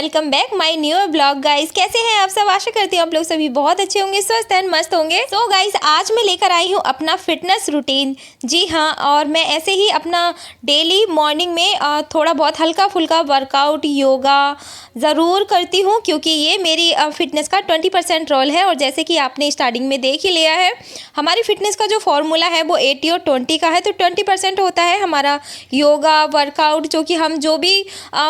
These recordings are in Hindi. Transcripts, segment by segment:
Welcome back my new blog. Guys कैसे हैं आप सब? आशा करती हूँ आप लोग सभी बहुत अच्छे होंगे, स्वस्थ एंड मस्त होंगे। तो गाइस आज मैं लेकर आई हूँ अपना फिटनेस रूटीन। जी हाँ, और मैं ऐसे ही अपना डेली मॉर्निंग में थोड़ा बहुत हल्का फुल्का वर्कआउट योगा ज़रूर करती हूँ, क्योंकि ये मेरी फिटनेस का 20% रोल है। और जैसे कि आपने स्टार्टिंग में देख ही लिया है, हमारी फिटनेस का जो फॉर्मूला है वो 80 और 20 का है। तो 20% होता है हमारा योगा वर्कआउट, जो कि हम जो भी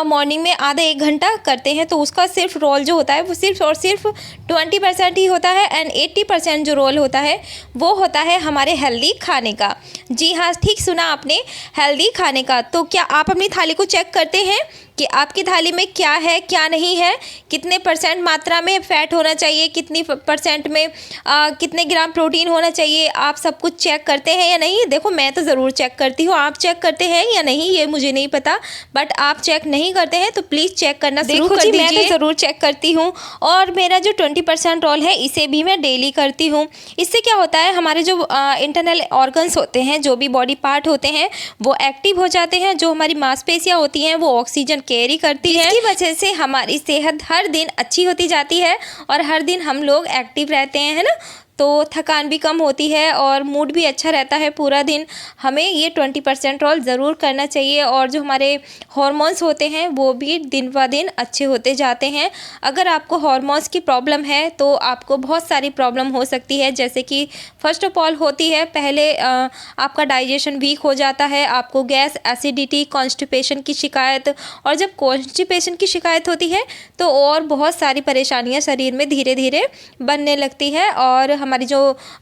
मॉर्निंग में आधा 1 घंटा करते हैं, तो उसका सिर्फ रोल जो होता है वो सिर्फ और सिर्फ 20% ही होता है। एंड 80% जो रोल होता है वो होता है हमारे हेल्दी खाने का। जी हाँ, ठीक सुना आपने, हेल्दी खाने का। तो क्या आप अपनी थाली को चेक करते हैं कि आपकी थाली में क्या है क्या नहीं है, कितने परसेंट मात्रा में फैट होना चाहिए, कितनी परसेंट में कितने ग्राम प्रोटीन होना चाहिए? आप सब कुछ चेक करते हैं या नहीं? देखो मैं तो ज़रूर चेक करती हूँ, आप चेक करते हैं या नहीं ये मुझे नहीं पता, बट आप चेक नहीं करते हैं तो प्लीज़ चेक करना शुरू कर दीजिए। मैं तो ज़रूर चेक करती हूँ, और मेरा जो 20% रोल है इसे भी मैं डेली करती हूँ। इससे क्या होता है, हमारे जो इंटरनल ऑर्गन्स होते हैं, जो भी बॉडी पार्ट होते हैं, वो एक्टिव हो जाते हैं। जो हमारी मांसपेशियाँ होती हैं वो ऑक्सीजन कैरी करती है, इसकी वजह से हमारी सेहत हर दिन अच्छी होती जाती है और हर दिन हम लोग एक्टिव रहते हैं, है ना। तो थकान भी कम होती है और मूड भी अच्छा रहता है पूरा दिन। हमें ये 20% रोल ज़रूर करना चाहिए। और जो हमारे हॉर्मोन्स होते हैं वो भी दिन ब दिन अच्छे होते जाते हैं। अगर आपको हॉर्मोन्स की प्रॉब्लम है तो आपको बहुत सारी प्रॉब्लम हो सकती है, जैसे कि फर्स्ट ऑफ ऑल होती है पहले आपका डाइजेशन वीक हो जाता है, आपको गैस एसिडिटी कॉन्स्टिपेशन की शिकायत। और जब कॉन्स्टिपेशन की शिकायत होती है तो और बहुत सारी परेशानियाँ शरीर में धीरे धीरे बनने लगती है, और हमारी जो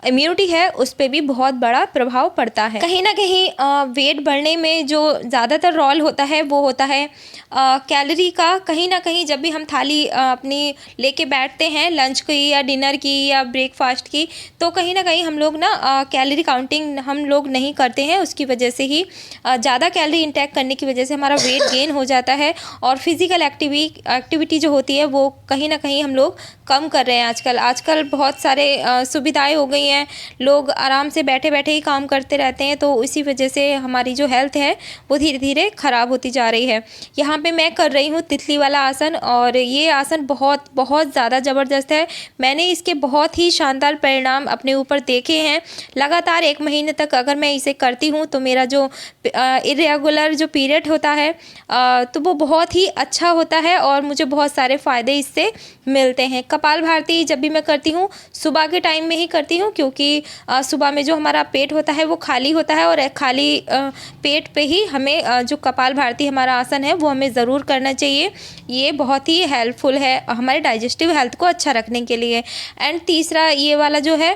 इम्यूनिटी है उस पर भी बहुत बड़ा प्रभाव पड़ता है। कहीं ना कहीं वेट बढ़ने में जो ज़्यादातर रोल होता है वो होता है कैलोरी का। कहीं ना कहीं जब भी हम थाली अपनी लेके बैठते हैं लंच की या डिनर की या ब्रेकफास्ट की, तो कहीं ना कहीं हम लोग ना कैलोरी काउंटिंग हम लोग नहीं करते हैं। उसकी वजह से ही ज़्यादा कैलोरी इंटेक करने की वजह से हमारा वेट गेन हो जाता है। और फिज़िकल एक्टिविटी जो होती है वो कहीं ना कहीं हम लोग कम कर रहे हैं आजकल बहुत सारे सुविधाएं हो गई हैं, लोग आराम से बैठे बैठे ही काम करते रहते हैं, तो इसी वजह से हमारी जो हेल्थ है वो धीरे धीरे ख़राब होती जा रही है। यहाँ पे मैं कर रही हूँ तितली वाला आसन, और ये आसन बहुत बहुत ज़्यादा ज़बरदस्त है। मैंने इसके बहुत ही शानदार परिणाम अपने ऊपर देखे हैं। लगातार 1 महीने तक अगर मैं इसे करती हूँ तो मेरा जो इरेगुलर जो पीरियड होता है तो वो बहुत ही अच्छा होता है और मुझे बहुत सारे फ़ायदे इससे मिलते हैं। कपालभाति जब भी मैं करती हूँ सुबह के टाइम में ही करती हूँ, क्योंकि सुबह में जो हमारा पेट होता है वो खाली होता है, और खाली पेट पे ही हमें जो कपालभाति हमारा आसन है वो हमें ज़रूर करना चाहिए। ये बहुत ही हेल्पफुल है हमारे डाइजेस्टिव हेल्थ को अच्छा रखने के लिए। एंड तीसरा ये वाला जो है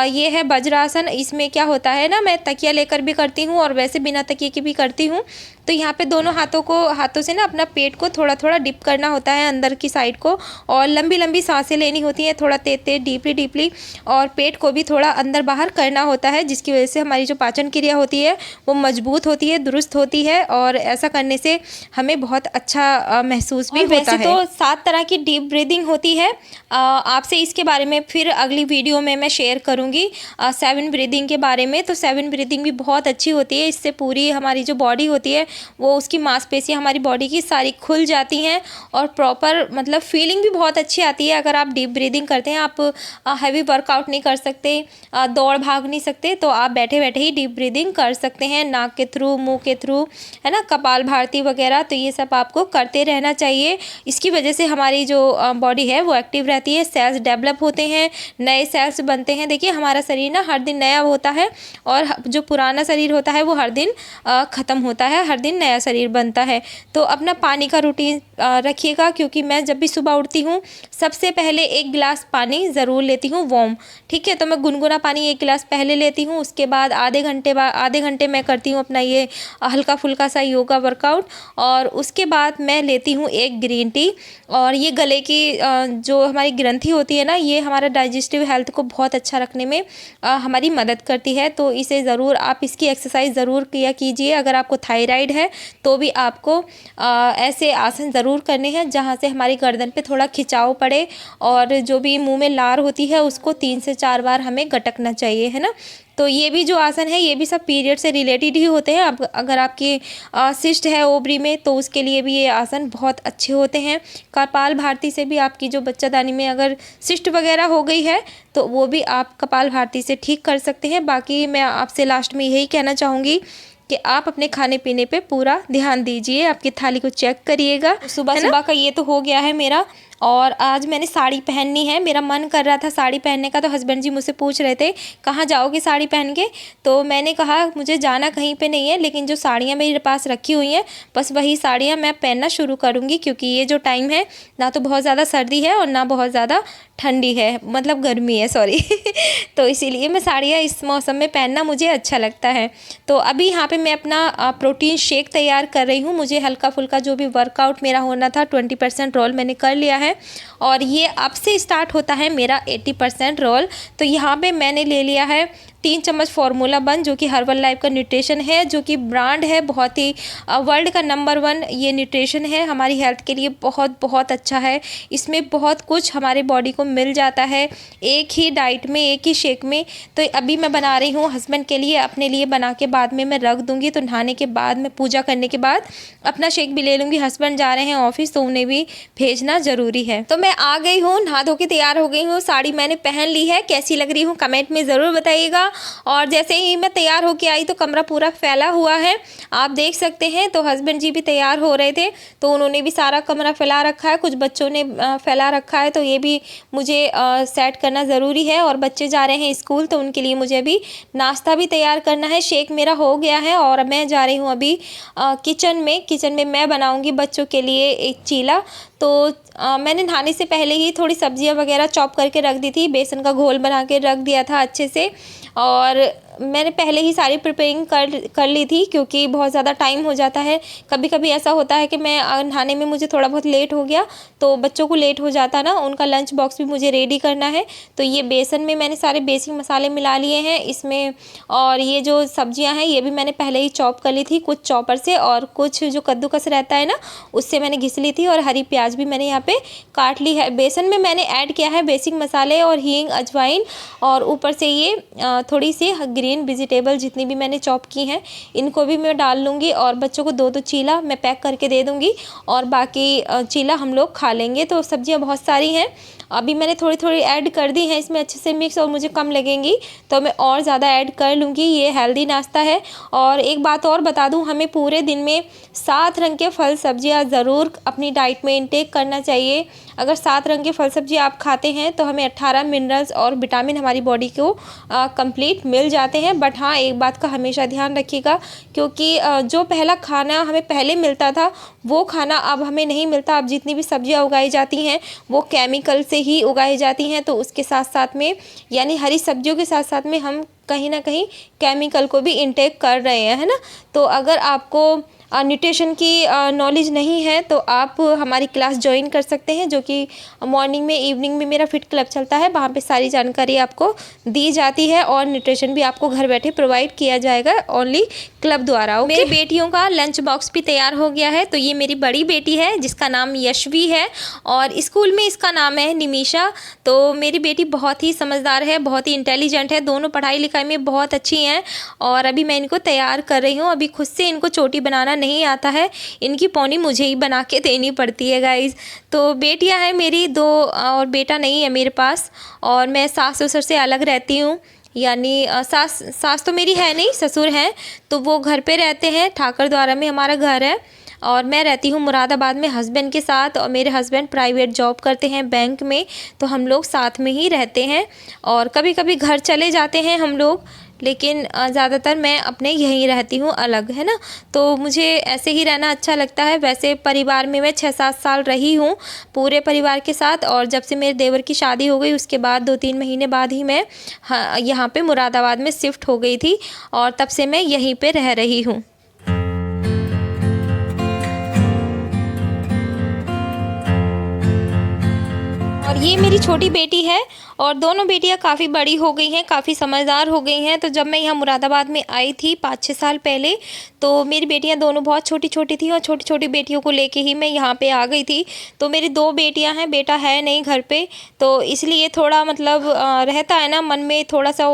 ये है वज्रासन। इसमें क्या होता है ना, मैं तकिया लेकर भी करती हूँ और वैसे बिना तकिए की भी करती हूँ। तो यहाँ पे दोनों हाथों से ना अपना पेट को थोड़ा थोड़ा डिप करना होता है अंदर की साइड को, और लंबी लंबी सांसें लेनी होती हैं, थोड़ा तेज तेज डीपली, और पेट को भी थोड़ा अंदर बाहर करना होता है, जिसकी वजह से हमारी जो पाचन क्रिया होती है वो मजबूत होती है, दुरुस्त होती है। और ऐसा करने से हमें बहुत अच्छा महसूस भी होता है। तो 7 तरह की डीप ब्रीदिंग होती है। आपसे इसके बारे में फिर अगली वीडियो में मैं शेयर करूँगी 7 ब्रीदिंग के बारे में। तो 7 ब्रीदिंग भी बहुत अच्छी होती है। इससे पूरी हमारी जो बॉडी होती है वो उसकी मांसपेशियाँ हमारी बॉडी की सारी खुल जाती हैं, और प्रॉपर मतलब फीलिंग भी बहुत अच्छी आती है। अगर आप डीप ब्रीदिंग करते हैं, आप हैवी वर्कआउट नहीं कर सकते, दौड़ भाग नहीं सकते, तो आप बैठे बैठे ही डीप ब्रीदिंग कर सकते हैं, नाक के थ्रू, मुंह के थ्रू, है ना, कपालभाति वगैरह। तो ये सब आपको करते रहना चाहिए। इसकी वजह से हमारी जो बॉडी है वो एक्टिव रहती है, सेल्स डेवलप होते हैं, नए सेल्स बनते हैं। देखिए हमारा शरीर ना हर दिन नया होता है, और जो पुराना शरीर होता है वो हर दिन ख़त्म होता है, हर दिन नया शरीर बनता है। तो अपना पानी का रूटीन रखिएगा, क्योंकि मैं जब भी सुबह उठती हूँ सबसे पहले 1 गिलास पानी ज़रूर लेती हूँ वार्म। ठीक है, तो मैं गुनगुना पानी 1 गिलास पहले लेती हूँ। उसके बाद आधे घंटे मैं करती हूँ अपना ये हल्का फुल्का सा योगा वर्कआउट, और उसके बाद मैं लेती हूँ 1 ग्रीन टी। और ये गले की जो हमारी ग्रंथि होती है ना, ये हमारा डाइजेस्टिव हेल्थ को बहुत अच्छा रखने में हमारी मदद करती है। तो इसे ज़रूर आप इसकी एक्सरसाइज ज़रूर किया कीजिए। अगर आपको थायराइड है तो भी आपको ऐसे आसन ज़रूर करने हैं जहाँ से हमारी गर्दन पे थोड़ा खिंचाव पड़े, और जो भी मुंह में लार होती है उसको 3 से 4 बार हमें गटकना चाहिए, है ना। तो ये भी जो आसन है ये भी सब पीरियड से रिलेटेड ही होते हैं। अब अगर आपकी सिस्ट है ओवरी में तो उसके लिए भी ये आसन बहुत अच्छे होते हैं। कपाल भारती से भी आपकी जो बच्चादानी में अगर सिस्ट वगैरह हो गई है तो वो भी आप कपाल भारती से ठीक कर सकते हैं। बाकी मैं आपसे लास्ट में यही कहना चाहूँगी कि आप अपने खाने पीने पे पूरा ध्यान दीजिए, आपकी थाली को चेक करिएगा। सुबह सुबह का ये तो हो गया है मेरा, और आज मैंने साड़ी पहननी है। मेरा मन कर रहा था साड़ी पहनने का, तो हस्बैंड जी मुझसे पूछ रहे थे कहाँ जाओगे साड़ी पहन के। तो मैंने कहा मुझे जाना कहीं पे नहीं है, लेकिन जो साड़ियाँ मेरे पास रखी हुई हैं बस वही साड़ियाँ मैं पहनना शुरू करूँगी, क्योंकि ये जो टाइम है ना तो बहुत ज़्यादा सर्दी है और ना बहुत ज़्यादा ठंडी है, मतलब गर्मी है, सॉरी तो इसीलिए मैं साड़ियाँ इस मौसम में पहनना मुझे अच्छा लगता है। तो अभी यहाँ पे मैं अपना प्रोटीन शेक तैयार कर रही हूँ। मुझे हल्का फुल्का जो भी वर्कआउट मेरा होना था 20% रोल मैंने कर लिया है, और ये अब से स्टार्ट होता है मेरा 80% रोल। तो यहाँ पे मैंने ले लिया है 3 चम्मच फार्मूला वन, जो कि हर्बल लाइफ का न्यूट्रिशन है, जो कि ब्रांड है, बहुत ही वर्ल्ड का नंबर 1 ये न्यूट्रिशन है। हमारी हेल्थ के लिए बहुत बहुत अच्छा है। इसमें बहुत कुछ हमारे बॉडी को मिल जाता है एक ही डाइट में, एक ही शेक में। तो अभी मैं बना रही हूँ हस्बैंड के लिए, अपने लिए बना के बाद में मैं रख दूँगी। तो नहाने के बाद में पूजा करने के बाद अपना शेक भी ले लूँगी। हस्बैंड जा रहे हैं ऑफिस तो उन्हें भी भेजना ज़रूरी है। तो मैं आ गई हूँ, नहा धो के तैयार हो गई हूँ, साड़ी मैंने पहन ली है। कैसी लग रही हूँ कमेंट में ज़रूर बताइएगा। और जैसे ही मैं तैयार होके आई तो कमरा पूरा फैला हुआ है, आप देख सकते हैं। तो हस्बैंड जी भी तैयार हो रहे थे तो उन्होंने भी सारा कमरा फैला रखा है, कुछ बच्चों ने फैला रखा है, तो ये भी मुझे सेट करना ज़रूरी है। और बच्चे जा रहे हैं स्कूल तो उनके लिए मुझे अभी नाश्ता भी तैयार करना है। शेक मेरा हो गया है और मैं जा रही हूँ अभी किचन में मैं बनाऊँगी बच्चों के लिए एक चीला। तो मैंने नहाने से पहले ही थोड़ी सब्जियां वगैरह चॉप करके रख दी थी, बेसन का घोल बना के रख दिया था अच्छे से, और मैंने पहले ही सारी प्रिपेयरिंग कर ली थी, क्योंकि बहुत ज़्यादा टाइम हो जाता है। कभी कभी ऐसा होता है कि मैं नहाने में मुझे थोड़ा बहुत लेट हो गया तो बच्चों को लेट हो जाता ना, उनका लंच बॉक्स भी मुझे रेडी करना है। तो ये बेसन में मैंने सारे बेसिक मसाले मिला लिए हैं इसमें, और ये जो सब्जियां हैं ये भी मैंने पहले ही चॉप कर ली थी, कुछ चॉपर से और कुछ जो कद्दूकस रहता है ना उससे मैंने घिस ली थी, और हरी प्याज भी मैंने यहाँ पे काट ली है। बेसन में मैंने ऐड किया है बेसिक मसाले और हींग, अजवाइन, और ऊपर से ये थोड़ी सी ग्रीन वेजिटेबल जितनी भी मैंने चॉप की हैं इनको भी मैं डाल लूँगी। और बच्चों को 2-2 चीला मैं पैक करके दे दूँगी और बाकी चीला हम लोग खा लेंगे। तो सब्जियां बहुत सारी हैं, अभी मैंने थोड़ी थोड़ी ऐड कर दी हैं इसमें अच्छे से मिक्स, और मुझे कम लगेंगी तो मैं और ज़्यादा ऐड कर लूँगी। ये हेल्दी नाश्ता है। और एक बात और बता दूँ, हमें पूरे दिन में 7 रंग के फल सब्जियां ज़रूर अपनी डाइट में इंटेक करना चाहिए। अगर 7 रंग के फल सब्जी आप खाते हैं तो हमें 18 मिनरल्स और विटामिन हमारी बॉडी को कंप्लीट मिल जाते हैं। बट हाँ, एक बात का हमेशा ध्यान रखिएगा, क्योंकि जो पहला खाना हमें पहले मिलता था वो खाना अब हमें नहीं मिलता। अब जितनी भी सब्जियां उगाई जाती हैं वो केमिकल से ही उगाई जाती हैं, तो उसके साथ साथ में यानी हरी सब्जियों के साथ साथ में हम कहीं ना कहीं केमिकल को भी इंटेक कर रहे हैं, है ना। तो अगर आपको न्यूट्रिशन की नॉलेज नहीं है तो आप हमारी क्लास ज्वाइन कर सकते हैं, जो कि मॉर्निंग में इवनिंग में मेरा फिट क्लब चलता है। वहाँ पे सारी जानकारी आपको दी जाती है और न्यूट्रिशन भी आपको घर बैठे प्रोवाइड किया जाएगा ओनली क्लब द्वारा। मेरी बेटियों का लंच बॉक्स भी तैयार हो गया है। तो ये मेरी बड़ी बेटी है जिसका नाम यशवी है और स्कूल में इसका नाम है निमिषा। तो मेरी बेटी बहुत ही समझदार है, बहुत ही इंटेलिजेंट है, दोनों पढ़ाई लिखाई में बहुत अच्छी हैं। और अभी मैं इनको तैयार कर रही हूँ। अभी खुद से इनको चोटी बनाना नहीं आता है, इनकी पौनी मुझे ही बना के देनी पड़ती है गाइज। तो बेटियां हैं मेरी 2 और बेटा नहीं है मेरे पास। और मैं सास ससुर से अलग रहती हूँ, यानी सास तो मेरी है नहीं, ससुर हैं, तो वो घर पे रहते हैं। ठाकर द्वारा में हमारा घर है और मैं रहती हूँ मुरादाबाद में हस्बैंड के साथ। और मेरे हस्बैंड प्राइवेट जॉब करते हैं बैंक में, तो हम लोग साथ में ही रहते हैं। और कभी कभी घर चले जाते हैं हम लोग, लेकिन ज़्यादातर मैं अपने यहीं रहती हूँ अलग, है ना। तो मुझे ऐसे ही रहना अच्छा लगता है। वैसे परिवार में मैं 6-7 साल रही हूँ पूरे परिवार के साथ, और जब से मेरे देवर की शादी हो गई उसके बाद 2-3 महीने बाद ही मैं यहाँ पे मुरादाबाद में शिफ्ट हो गई थी, और तब से मैं यहीं पे रह रही हूँ। और ये मेरी छोटी बेटी है और दोनों बेटियां काफ़ी बड़ी हो गई हैं, काफ़ी समझदार हो गई हैं। तो जब मैं यहाँ मुरादाबाद में आई थी 5-6 साल पहले, तो मेरी बेटियां दोनों बहुत छोटी छोटी थी और छोटी छोटी बेटियों को लेके ही मैं यहाँ पे आ गई थी। तो मेरी 2 बेटियां हैं, बेटा है नहीं घर पे, तो इसलिए थोड़ा मतलब रहता है ना मन में, थोड़ा सा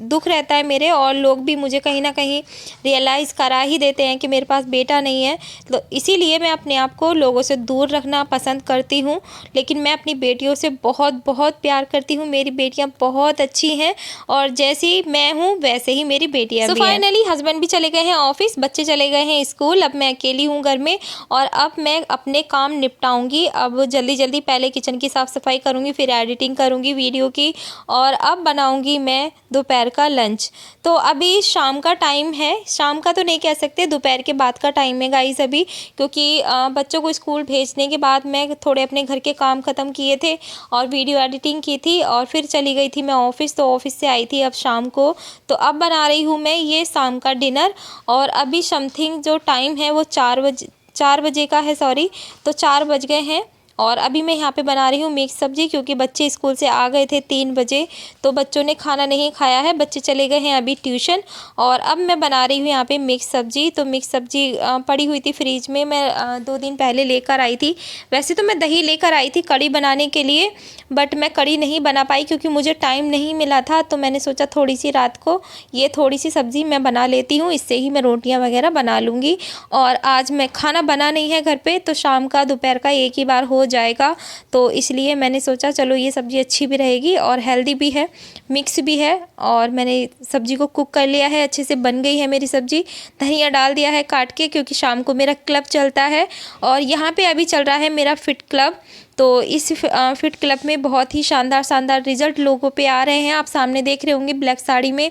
दुख रहता है मेरे। और लोग भी मुझे कहीं ना कहीं रियलाइज़ करा ही देते हैं कि मेरे पास बेटा नहीं है, तो इसीलिए मैं अपने आप को लोगों से दूर रखना पसंद करती हूँ। लेकिन मैं अपनी बेटियों से बहुत बहुत प्यार करती हूँ। मेरी बेटियाँ बहुत अच्छी हैं और जैसी मैं हूँ वैसे ही मेरी बेटियाँ भी हैं। फाइनली हस्बैंड भी चले गए हैं ऑफिस, बच्चे चले गए हैं स्कूल, अब मैं अकेली हूँ घर में और अब मैं अपने काम निपटाऊंगी। अब जल्दी जल्दी पहले किचन की साफ़ सफाई करूँगी, फिर एडिटिंग करूँगी वीडियो की और अब बनाऊँगी मैं दोपहर का लंच। तो अभी शाम का टाइम है, शाम का तो नहीं कह सकते, दोपहर के बाद का टाइम है गाइस अभी, क्योंकि बच्चों को स्कूल भेजने के बाद मैं थोड़े अपने घर के काम ख़त्म किए थे और वीडियो एडिटिंग की थी और फिर चली गई थी मैं ऑफिस। तो ऑफिस से आई थी अब शाम को, तो अब बना रही हूँ मैं ये शाम का डिनर। और अभी समथिंग जो टाइम है वो 4 बजे का है, सॉरी, तो 4 बज गए हैं। और अभी मैं यहाँ पे बना रही हूँ मिक्स सब्ज़ी, क्योंकि बच्चे स्कूल से आ गए थे 3 बजे, तो बच्चों ने खाना नहीं खाया है, बच्चे चले गए हैं अभी ट्यूशन। और अब मैं बना रही हूँ यहाँ पे मिक्स सब्ज़ी। तो मिक्स सब्ज़ी पड़ी हुई थी फ्रीज में, मैं 2 दिन पहले लेकर आई थी। वैसे तो मैं दही लेकर आई थी कड़ी बनाने के लिए, बट मैं कड़ी नहीं बना पाई क्योंकि मुझे टाइम नहीं मिला था। तो मैंने सोचा थोड़ी सी रात को ये थोड़ी सी सब्ज़ी मैं बना लेती हूँ, इससे ही मैं रोटियाँ वगैरह बना लूँगी। और आज मैं खाना बना नहीं है घर पे, तो शाम का दोपहर का एक ही बार हो जाएगा, तो इसलिए मैंने सोचा चलो ये सब्ज़ी अच्छी भी रहेगी और हेल्दी भी है, मिक्स भी है। और मैंने सब्ज़ी को कुक कर लिया है, अच्छे से बन गई है मेरी सब्ज़ी। धनिया डाल दिया है काट के, क्योंकि शाम को मेरा क्लब चलता है और यहाँ पे अभी चल रहा है मेरा फिट क्लब। तो इस फिट क्लब में बहुत ही शानदार शानदार रिज़ल्ट लोगों पे आ रहे हैं। आप सामने देख रहे होंगे ब्लैक साड़ी में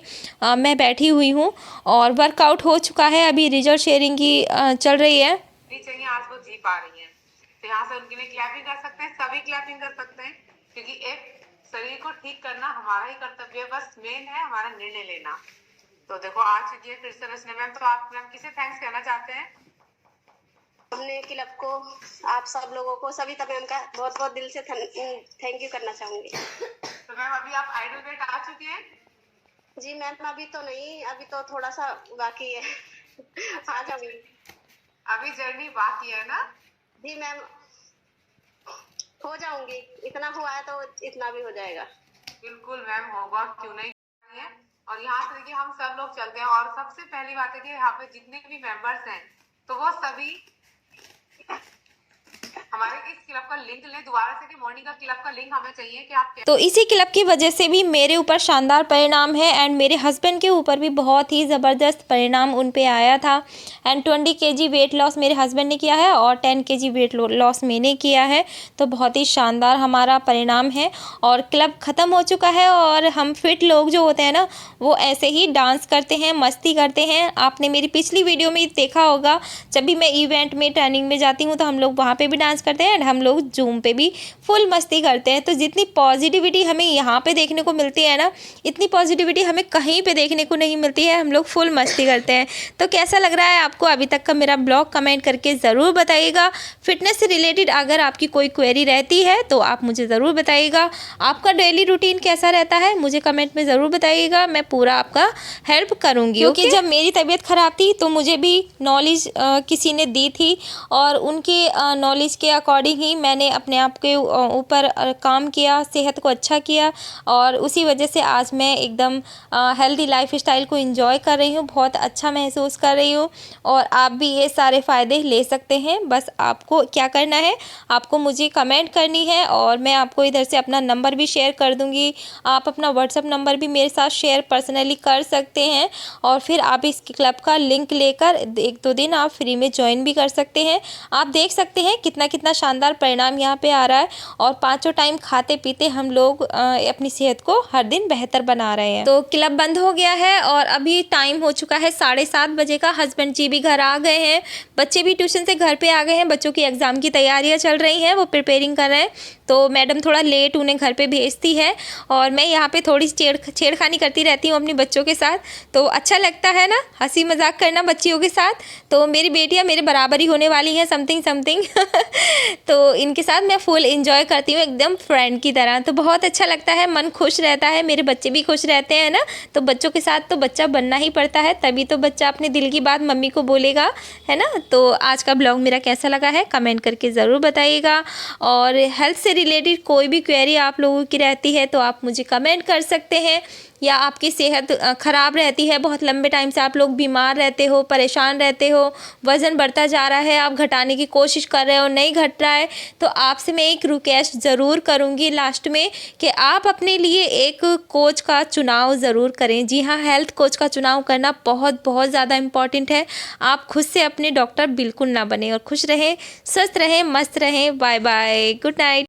मैं बैठी हुई हूँ और वर्कआउट हो चुका है, अभी रिजल्ट शेयरिंग की चल रही है। चाहिए आज वो जी पा रही हैं, तो यहाँ से उनके लिए क्लैपिंग कर सकते हैं, सभी क्लैपिंग कर सकते हैं, क्योंकि एक शरीर को ठीक करना हमारा ही कर्तव्य है, बस मेन है हमारा निर्णय लेना। तो देखो आ चुकी है फिर से रचना मैम, तो आप मैम किसे थैंक्स कहना चाहते हैं? हमने क्लब को, आप सब लोगों को, सविता मैम का बहुत बहुत दिल से थैंक यू करना चाहूंगी। तो मैम अभी आप आइडल वेट आ चुके हैं? जी मैम अभी तो नहीं, अभी तो थोड़ा सा बाकी है। आ जाऊंगी, अभी जर्नी बाकी है ना? जी मैम हो जाऊंगी, इतना हुआ है तो इतना भी हो जाएगा। बिल्कुल मैम होगा, क्यों नहीं है। और यहाँ से देखिए हम सब लोग चलते हैं और सबसे पहली बात है कि यहाँ पे जितने भी मेंबर्स हैं तो वो सभी हमारे इस क्लब का लिंक लें दोबारा से, कि मॉर्निंग का क्लब का लिंक हमें चाहिए कि आप। तो इसी क्लब की वजह से भी मेरे ऊपर शानदार परिणाम है एंड मेरे हस्बैंड के ऊपर भी बहुत ही ज़बरदस्त परिणाम उन पे आया था। एंड 20 kg वेट लॉस मेरे हस्बैंड ने किया है और 10 kg वेट लॉस मैंने किया है। तो बहुत ही शानदार हमारा परिणाम है और क्लब ख़त्म हो चुका है। और हम फिट लोग जो होते हैं ना, वो ऐसे ही डांस करते हैं, मस्ती करते हैं। आपने मेरी पिछली वीडियो में देखा होगा, जब भी मैं इवेंट में ट्रेनिंग में जाती हूँ तो हम लोग वहाँ पर भी डांस करते हैं एंड हम लोग जूम पे भी फुल मस्ती करते हैं। तो जितनी पॉजिटिविटी हमें यहाँ पे देखने को मिलती है ना, इतनी पॉजिटिविटी हमें कहीं पे देखने को नहीं मिलती है। हम लोग फुल मस्ती करते हैं। तो कैसा लग रहा है आपको अभी तक का मेरा ब्लॉग, कमेंट करके ज़रूर बताइएगा। फिटनेस से रिलेटेड अगर आपकी कोई क्वेरी रहती है तो आप मुझे ज़रूर बताइएगा। आपका डेली रूटीन कैसा रहता है मुझे कमेंट में ज़रूर बताइएगा, मैं पूरा आपका हेल्प करूँगी। क्योंकि जब मेरी तबीयत ख़राब थी तो मुझे भी नॉलेज किसी ने दी थी और उनके नॉलेज के अकॉर्डिंग ही मैंने अपने आप के ऊपर काम किया, सेहत को अच्छा किया और उसी वजह से आज मैं एकदम हेल्दी लाइफ स्टाइल को एंजॉय कर रही हूँ, बहुत अच्छा महसूस कर रही हूँ। और आप भी ये सारे फ़ायदे ले सकते हैं। बस आपको क्या करना है, आपको मुझे कमेंट करनी है और मैं आपको इधर से अपना नंबर भी शेयर कर दूँगी। आप अपना व्हाट्सअप नंबर भी मेरे साथ शेयर पर्सनली कर सकते हैं और फिर आप इस क्लब का लिंक लेकर 1-2 दिन आप फ्री में ज्वाइन भी कर सकते हैं। आप देख सकते हैं कितना कितना शानदार परिणाम यहाँ पे आ रहा है और 5 टाइम खाते पीते हम लोग अपनी सेहत को हर दिन बेहतर बना रहे हैं। तो क्लब बंद हो गया है और अभी टाइम हो चुका है 7:30 बजे का। हस्बैंड जी भी घर आ गए हैं, बच्चे भी ट्यूशन से घर पे आ गए हैं। बच्चों की एग्ज़ाम की तैयारियां चल रही हैं, वो प्रिपेयरिंग कर रहे हैं। तो मैडम थोड़ा लेट उन्हें घर पे भेजती है और मैं यहाँ पे थोड़ी छेड़खानी करती रहती हूँ अपने बच्चों के साथ। तो अच्छा लगता है ना हंसी मजाक करना बच्चियों के साथ। तो मेरी बेटियाँ मेरे बराबर ही होने वाली हैं, समथिंग तो इनके साथ मैं फुल एंजॉय करती हूँ एकदम फ्रेंड की तरह। तो बहुत अच्छा लगता है, मन खुश रहता है, मेरे बच्चे भी खुश रहते हैं ना। तो बच्चों के साथ तो बच्चा बनना ही पड़ता है, तभी तो बच्चा अपने दिल की बात मम्मी को बोलेगा, है ना। तो आज का ब्लॉग मेरा कैसा लगा है कमेंट करके ज़रूर बताइएगा। और हेल्थ से रिलेटेड कोई भी क्वेरी आप लोगों की रहती है तो आप मुझे कमेंट कर सकते हैं, या आपकी सेहत ख़राब रहती है, बहुत लंबे टाइम से आप लोग बीमार रहते हो, परेशान रहते हो, वज़न बढ़ता जा रहा है, आप घटाने की कोशिश कर रहे हो, नहीं घट रहा है, तो आपसे मैं एक रिक्वेस्ट ज़रूर करूँगी लास्ट में कि आप अपने लिए एक कोच का चुनाव ज़रूर करें। जी हाँ, हेल्थ कोच का चुनाव करना बहुत बहुत ज़्यादा इम्पॉर्टेंट है। आप खुद से अपने डॉक्टर बिल्कुल ना बने, और खुश रहें, स्वस्थ रहें, मस्त रहें। Bye bye, good night.